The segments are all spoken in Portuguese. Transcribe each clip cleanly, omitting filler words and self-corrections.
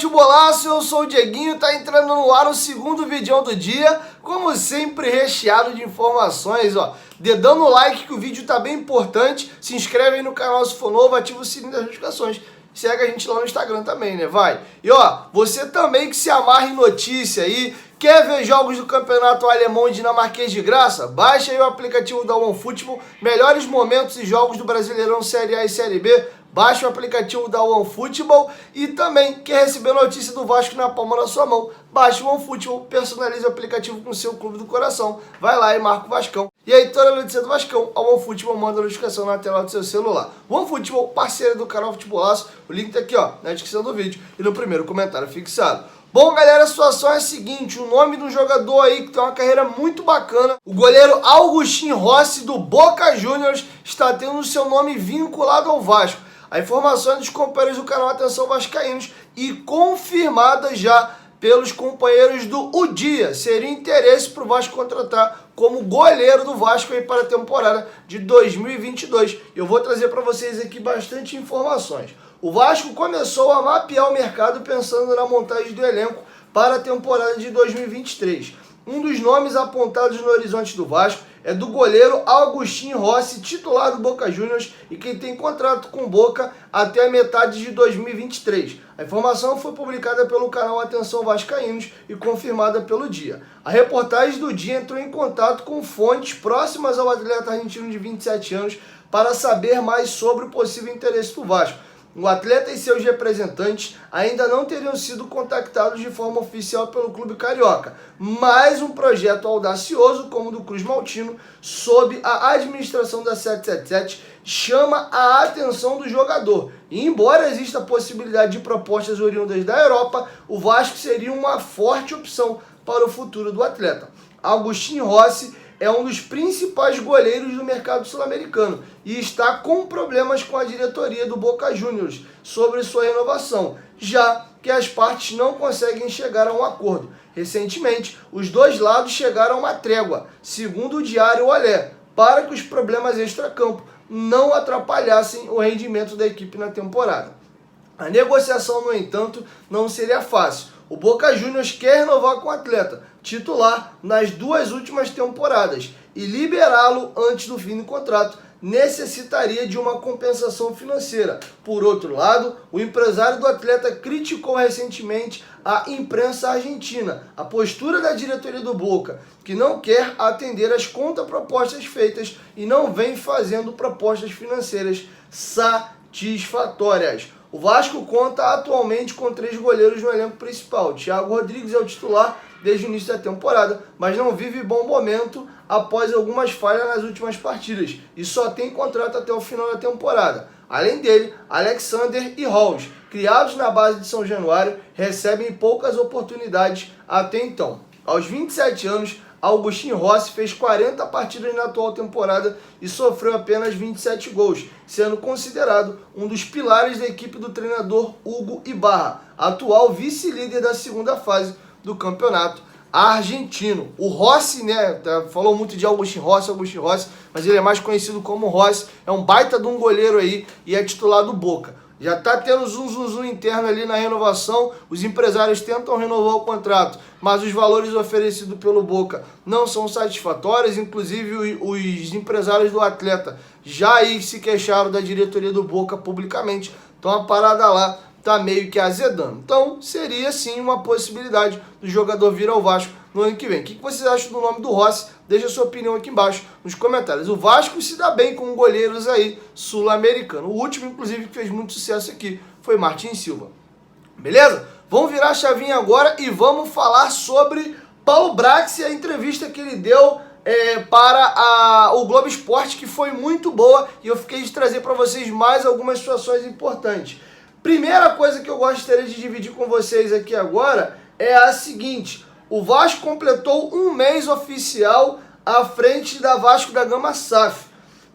Futebolaço, eu sou o Dieguinho, tá entrando no ar o segundo vídeo do dia, como sempre recheado de informações, ó. Dedão no like que o vídeo tá bem importante, se inscreve aí no canal se for novo, ativa o sininho das notificações. Segue a gente lá no Instagram também, né? Vai! E ó, você também que se amarra em notícia aí, quer ver jogos do campeonato alemão e dinamarquês de graça? Baixa aí o aplicativo da OneFootball, melhores momentos e jogos do Brasileirão Série A e Série B. Baixa o aplicativo da OneFootball e também quer receber notícia do Vasco na palma da sua mão. Baixa o OneFootball, personalize o aplicativo com o seu clube do coração. Vai lá e marca o Vascão. E aí, toda notícia do Vascão, a OneFootball manda a notificação na tela do seu celular. OneFootball, parceira do canal Futebolaço. O link tá aqui, ó, na descrição do vídeo e no primeiro comentário fixado. Bom, galera, a situação é a seguinte, o nome de um jogador aí que tem uma carreira muito bacana, o goleiro Agustín Rossi do Boca Juniors, está tendo o seu nome vinculado ao Vasco. A informação é dos companheiros do canal Atenção Vascaínos e confirmada já pelos companheiros do O Dia. Seria interesse para o Vasco contratar como goleiro do Vasco aí para a temporada de 2022. Eu vou trazer para vocês aqui bastante informações. O Vasco começou a mapear o mercado pensando na montagem do elenco para a temporada de 2023. Um dos nomes apontados no horizonte do Vasco é do goleiro Agustín Rossi, titular do Boca Juniors e quem tem contrato com o Boca até a metade de 2023. A informação foi publicada pelo canal Atenção Vascaínos e confirmada pelo Dia. A reportagem do Dia entrou em contato com fontes próximas ao atleta argentino de 27 anos para saber mais sobre o possível interesse do Vasco. O atleta e seus representantes ainda não teriam sido contactados de forma oficial pelo clube carioca, mas um projeto audacioso como o do Cruz Maltino, sob a administração da 777, chama a atenção do jogador. E embora exista a possibilidade de propostas oriundas da Europa, o Vasco seria uma forte opção para o futuro do atleta. Agustín Rossi é um dos principais goleiros do mercado sul-americano e está com problemas com a diretoria do Boca Juniors sobre sua renovação, já que as partes não conseguem chegar a um acordo. Recentemente, os dois lados chegaram a uma trégua, segundo o diário Olé, para que os problemas extracampo não atrapalhassem o rendimento da equipe na temporada. A negociação, no entanto, não seria fácil. O Boca Juniors quer renovar com o atleta, titular nas duas últimas temporadas, e liberá-lo antes do fim do contrato necessitaria de uma compensação financeira. Por outro lado, o empresário do atleta criticou recentemente a imprensa argentina, a postura da diretoria do Boca, que não quer atender às contrapropostas feitas e não vem fazendo propostas financeiras satisfatórias. O Vasco conta atualmente com 3 goleiros no elenco principal. Thiago Rodrigues é o titular desde o início da temporada, mas não vive bom momento após algumas falhas nas últimas partidas e só tem contrato até o final da temporada. Além dele, Alexander e Halls, criados na base de São Januário, recebem poucas oportunidades até então. Aos 27 anos, Agustín Rossi fez 40 partidas na atual temporada e sofreu apenas 27 gols, sendo considerado um dos pilares da equipe do treinador Hugo Ibarra, atual vice-líder da segunda fase do campeonato argentino. O Rossi, né, falou muito de Agustín Rossi, mas ele é mais conhecido como Rossi, é um baita de um goleiro aí e é titular do Boca. Já tá tendo zum interno ali na renovação, os empresários tentam renovar o contrato, mas os valores oferecidos pelo Boca não são satisfatórios, inclusive os empresários do atleta já aí se queixaram da diretoria do Boca publicamente, então a parada lá tá meio que azedando. Então seria sim uma possibilidade do jogador vir ao Vasco no ano que vem. O que vocês acham do nome do Rossi? Deixa a sua opinião aqui embaixo nos comentários. O Vasco se dá bem com goleiros aí sul-americanos. O último, inclusive, que fez muito sucesso aqui foi Martin Silva. Beleza? Vamos virar a chavinha agora e vamos falar sobre Paulo Brax e a entrevista que ele deu para o Globo Esporte, que foi muito boa e eu fiquei de trazer para vocês mais algumas situações importantes. Primeira coisa que eu gostaria de dividir com vocês aqui agora é a seguinte: o Vasco completou um mês oficial à frente da Vasco da Gama SAF.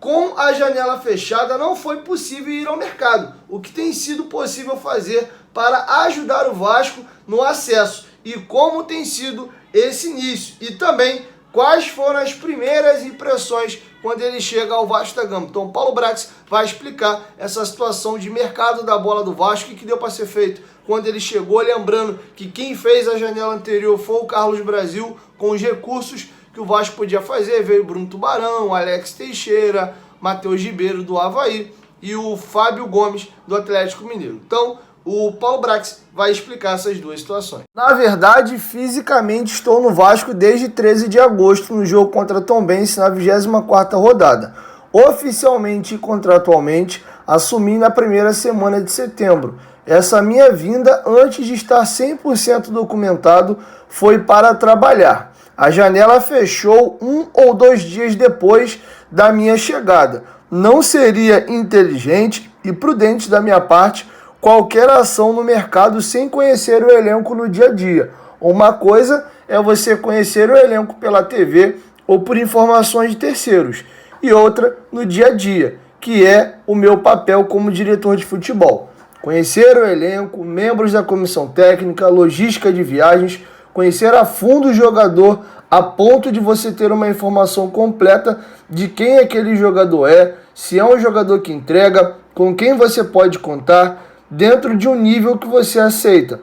Com a janela fechada, não foi possível ir ao mercado, o que tem sido possível fazer para ajudar o Vasco no acesso e como tem sido esse início. E também quais foram as primeiras impressões quando ele chega ao Vasco da Gama. Então, Paulo Brax vai explicar essa situação de mercado da bola do Vasco e que deu para ser feito quando ele chegou, lembrando que quem fez a janela anterior foi o Carlos Brasil, com os recursos que o Vasco podia fazer. Veio Bruno Tubarão, Alex Teixeira, Matheus Ribeiro do Avaí e o Fábio Gomes do Atlético Mineiro. Então, o Paulo Brax vai explicar essas duas situações. Na verdade, fisicamente estou no Vasco desde 13 de agosto, no jogo contra Tombense, na 24ª rodada. Oficialmente e contratualmente, assumi na primeira semana de setembro. Essa minha vinda, antes de estar 100% documentado, foi para trabalhar. A janela fechou 1 ou 2 dias depois da minha chegada. Não seria inteligente e prudente da minha parte qualquer ação no mercado sem conhecer o elenco no dia a dia. Uma coisa é você conhecer o elenco pela TV ou por informações de terceiros, e outra no dia a dia, que é o meu papel como diretor de futebol. Conhecer o elenco, membros da comissão técnica, logística de viagens, conhecer a fundo o jogador a ponto de você ter uma informação completa de quem aquele jogador é, se é um jogador que entrega, com quem você pode contar, dentro de um nível que você aceita.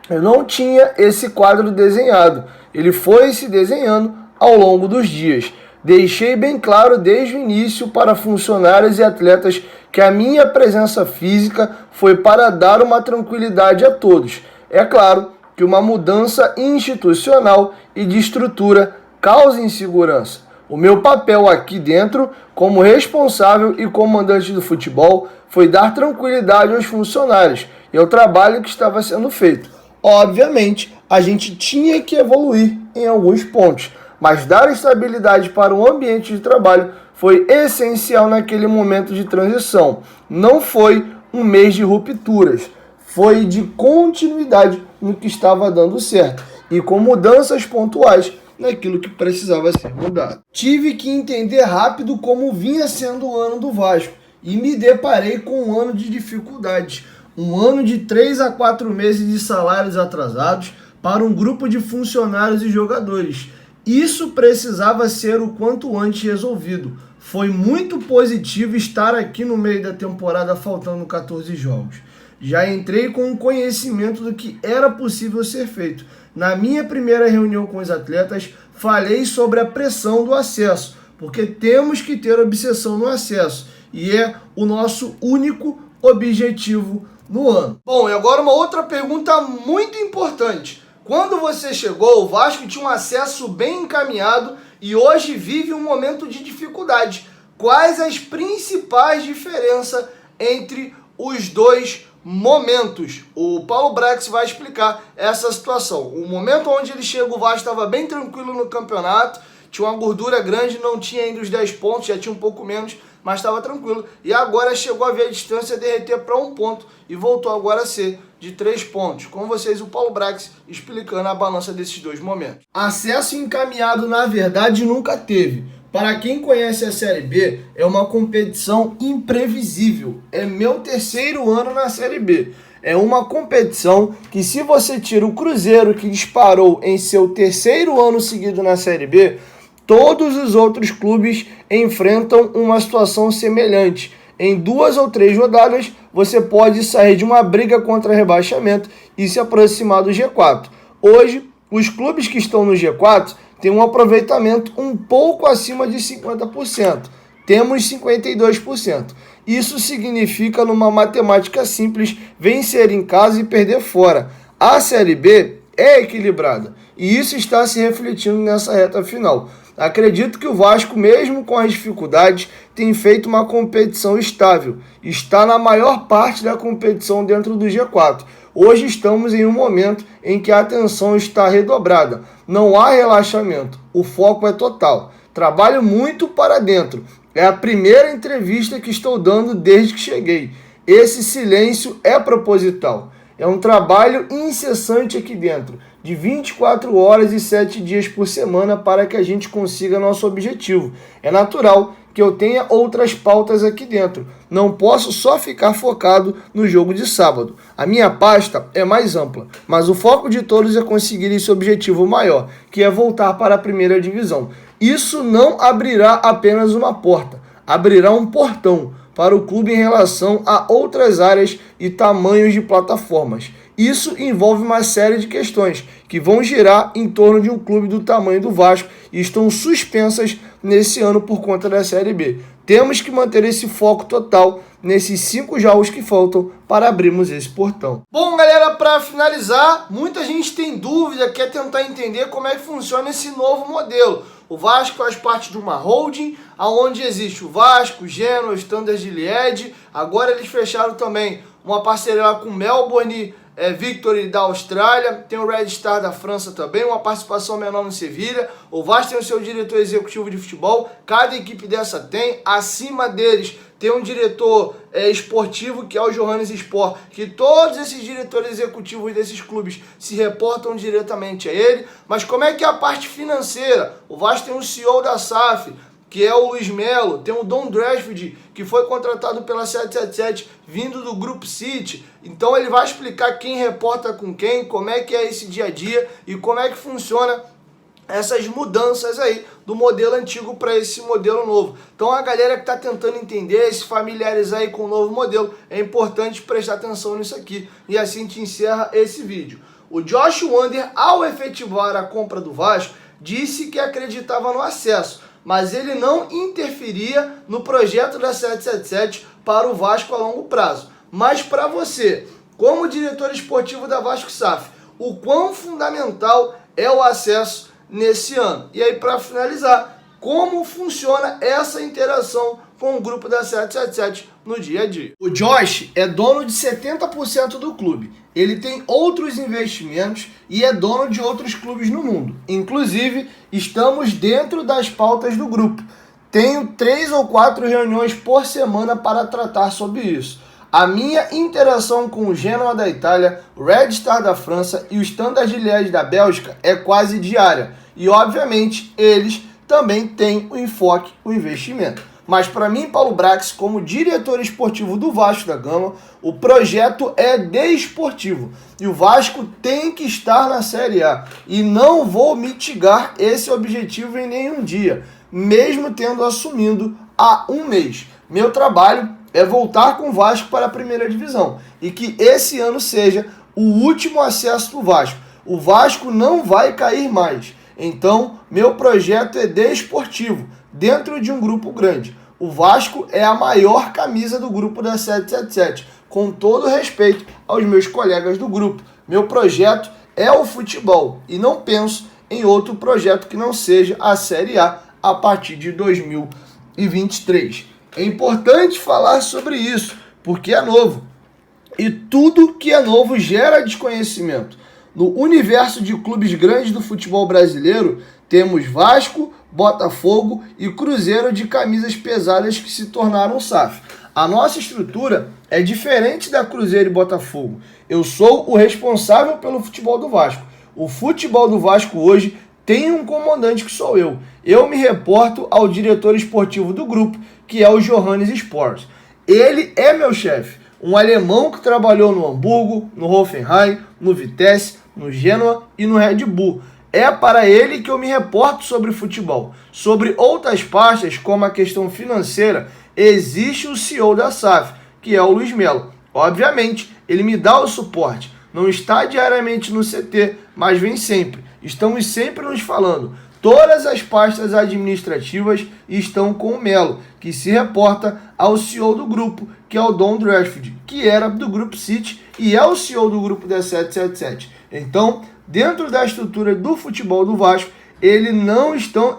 Eu não tinha esse quadro desenhado, ele foi se desenhando ao longo dos dias. Deixei bem claro desde o início para funcionários e atletas que a minha presença física foi para dar uma tranquilidade a todos. É claro que uma mudança institucional e de estrutura causa insegurança. O meu papel aqui dentro, como responsável e comandante do futebol, foi dar tranquilidade aos funcionários e ao trabalho que estava sendo feito. Obviamente, a gente tinha que evoluir em alguns pontos, mas dar estabilidade para o ambiente de trabalho foi essencial naquele momento de transição. Não foi um mês de rupturas, foi de continuidade no que estava dando certo e com mudanças pontuais naquilo que precisava ser mudado. Tive que entender rápido como vinha sendo o ano do Vasco e me deparei com um ano de dificuldades. Um ano de 3 a 4 meses de salários atrasados para um grupo de funcionários e jogadores. Isso precisava ser o quanto antes resolvido. Foi muito positivo estar aqui no meio da temporada faltando 14 jogos. Já entrei com o conhecimento do que era possível ser feito. Na minha primeira reunião com os atletas, falei sobre a pressão do acesso, porque temos que ter obsessão no acesso, e é o nosso único objetivo no ano. Bom, e agora uma outra pergunta muito importante. Quando você chegou, o Vasco tinha um acesso bem encaminhado e hoje vive um momento de dificuldade. Quais as principais diferenças entre os dois momentos? O Paulo Brax vai explicar essa situação. O momento onde ele chega, o Vasco estava bem tranquilo no campeonato, tinha uma gordura grande, não tinha ainda os 10 pontos, já tinha um pouco menos, mas estava tranquilo. E agora chegou a ver a distância derreter para 1 ponto e voltou agora a ser de 3 pontos. Com vocês, o Paulo Brax explicando a balança desses dois momentos. Acesso encaminhado, na verdade, nunca teve. Para quem conhece a Série B, é uma competição imprevisível. É meu 3º ano na Série B. É uma competição que, se você tira o Cruzeiro, que disparou em seu 3º ano seguido na Série B, todos os outros clubes enfrentam uma situação semelhante. Em 2 ou 3 rodadas, você pode sair de uma briga contra rebaixamento e se aproximar do G4. Hoje, os clubes que estão no G4 têm um aproveitamento um pouco acima de 50%. Temos 52%. Isso significa, numa matemática simples, vencer em casa e perder fora. A Série B é equilibrada e isso está se refletindo nessa reta final. Acredito que o Vasco, mesmo com as dificuldades, tem feito uma competição estável. Está na maior parte da competição dentro do G4. Hoje estamos em um momento em que a atenção está redobrada. Não há relaxamento. O foco é total. Trabalho muito para dentro. É a primeira entrevista que estou dando desde que cheguei. Esse silêncio é proposital. É um trabalho incessante aqui dentro, de 24 horas e 7 dias por semana para que a gente consiga nosso objetivo. É natural que eu tenha outras pautas aqui dentro. Não posso só ficar focado no jogo de sábado. A minha pasta é mais ampla, mas o foco de todos é conseguir esse objetivo maior, que é voltar para a primeira divisão. Isso não abrirá apenas uma porta, abrirá um portão para o clube em relação a outras áreas e tamanhos de plataformas. Isso envolve uma série de questões que vão girar em torno de um clube do tamanho do Vasco e estão suspensas nesse ano por conta da Série B. Temos que manter esse foco total nesses 5 jogos que faltam para abrirmos esse portão. Bom, galera, para finalizar, muita gente tem dúvida, quer tentar entender como é que funciona esse novo modelo. O Vasco faz parte de uma holding, onde existe o Vasco, Genoa, o Standard de Liège. Agora eles fecharam também uma parceria lá com o Melbourne Victory da Austrália, tem o Red Star da França também, uma participação menor no Sevilha. O Vasco tem o seu diretor executivo de futebol, cada equipe dessa tem, acima deles tem um diretor esportivo, que é o Johannes Sport, que todos esses diretores executivos desses clubes se reportam diretamente a ele. Mas como é que é a parte financeira? O Vasco tem o CEO da SAF, que é o Luiz Melo, tem o Don Drashfield, que foi contratado pela 777, vindo do Grupo City. Então ele vai explicar quem reporta com quem, como é que é esse dia a dia e como é que funciona essas mudanças aí do modelo antigo para esse modelo novo. Então a galera que está tentando entender, se familiarizar aí com o novo modelo, é importante prestar atenção nisso aqui. E assim a gente encerra esse vídeo. O Josh Wander, ao efetivar a compra do Vasco, disse que acreditava no acesso, mas ele não interferia no projeto da 777 para o Vasco a longo prazo. Mas para você, como diretor esportivo da Vasco SAF, o quão fundamental é o acesso nesse ano? E aí, para finalizar, como funciona essa interação com o grupo da 777 no dia a dia? O Josh é dono de 70% do clube. Ele tem outros investimentos e é dono de outros clubes no mundo. Inclusive, estamos dentro das pautas do grupo. Tenho 3 ou 4 reuniões por semana para tratar sobre isso. A minha interação com o Genoa da Itália, o Red Star da França e o Standard de Liège da Bélgica é quase diária. E, obviamente, eles também têm o enfoque, o investimento. Mas para mim, Paulo Brax, como diretor esportivo do Vasco da Gama, o projeto é desportivo. E o Vasco tem que estar na Série A. E não vou mitigar esse objetivo em nenhum dia, mesmo tendo assumido há um mês. Meu trabalho é voltar com o Vasco para a primeira divisão. E que esse ano seja o último acesso do Vasco. O Vasco não vai cair mais. Então, meu projeto é desportivo, dentro de um grupo grande. O Vasco é a maior camisa do grupo da 777, com todo respeito aos meus colegas do grupo. Meu projeto é o futebol e não penso em outro projeto que não seja a Série A partir de 2023. É importante falar sobre isso, porque é novo. E tudo que é novo gera desconhecimento. No universo de clubes grandes do futebol brasileiro, temos Vasco, Botafogo e Cruzeiro de camisas pesadas que se tornaram SAF. A nossa estrutura é diferente da Cruzeiro e Botafogo. Eu sou o responsável pelo futebol do Vasco. O futebol do Vasco hoje tem um comandante que sou eu. Eu me reporto ao diretor esportivo do grupo, que é o Johannes Sport. Ele é meu chefe. Um alemão que trabalhou no Hamburgo, no Hoffenheim, no Vitesse, no Genoa e no Red Bull. É para ele que eu me reporto sobre futebol. Sobre outras pastas, como a questão financeira, existe o CEO da SAF, que é o Luiz Melo. Obviamente, ele me dá o suporte. Não está diariamente no CT, mas vem sempre. Estamos sempre nos falando. Todas as pastas administrativas estão com o Melo, que se reporta ao CEO do grupo, que é o Don Drashfield, que era do Grupo City e é o CEO do grupo da 777. Então, dentro da estrutura do futebol do Vasco, eles não estão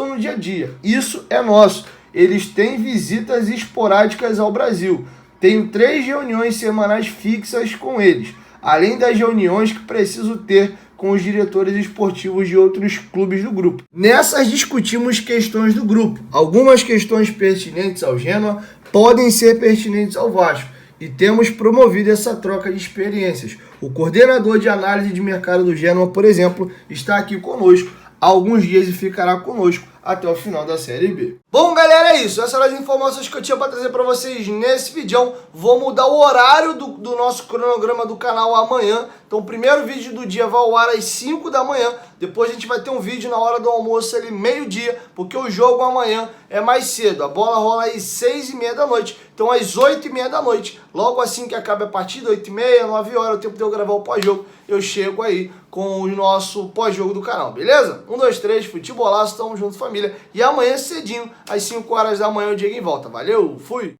no dia a dia. Isso é nosso. Eles têm visitas esporádicas ao Brasil. Tenho 3 reuniões semanais fixas com eles, além das reuniões que preciso ter com os diretores esportivos de outros clubes do grupo. Nessas discutimos questões do grupo. Algumas questões pertinentes ao Genoa podem ser pertinentes ao Vasco. E temos promovido essa troca de experiências. O coordenador de análise de mercado do Genoa, por exemplo, está aqui conosco há alguns dias e ficará conosco até o final da Série B. Bom, galera, é isso. Essas eram as informações que eu tinha para trazer para vocês nesse vídeo. Vou mudar o horário do nosso cronograma do canal amanhã. Então, o primeiro vídeo do dia vai ao ar às 5 da manhã. Depois a gente vai ter um vídeo na hora do almoço ali, meio-dia, porque o jogo amanhã é mais cedo. A bola rola aí 6h30 da noite. Então, às 8h30 da noite, logo assim que acaba a partida, 8h30, 9 horas, o tempo de eu gravar o pós-jogo, eu chego aí com o nosso pós-jogo do canal, beleza? 1, 2, 3, futebolaço, tamo junto, família. E amanhã cedinho, às 5 horas da manhã, o Diego em volta. Valeu, fui!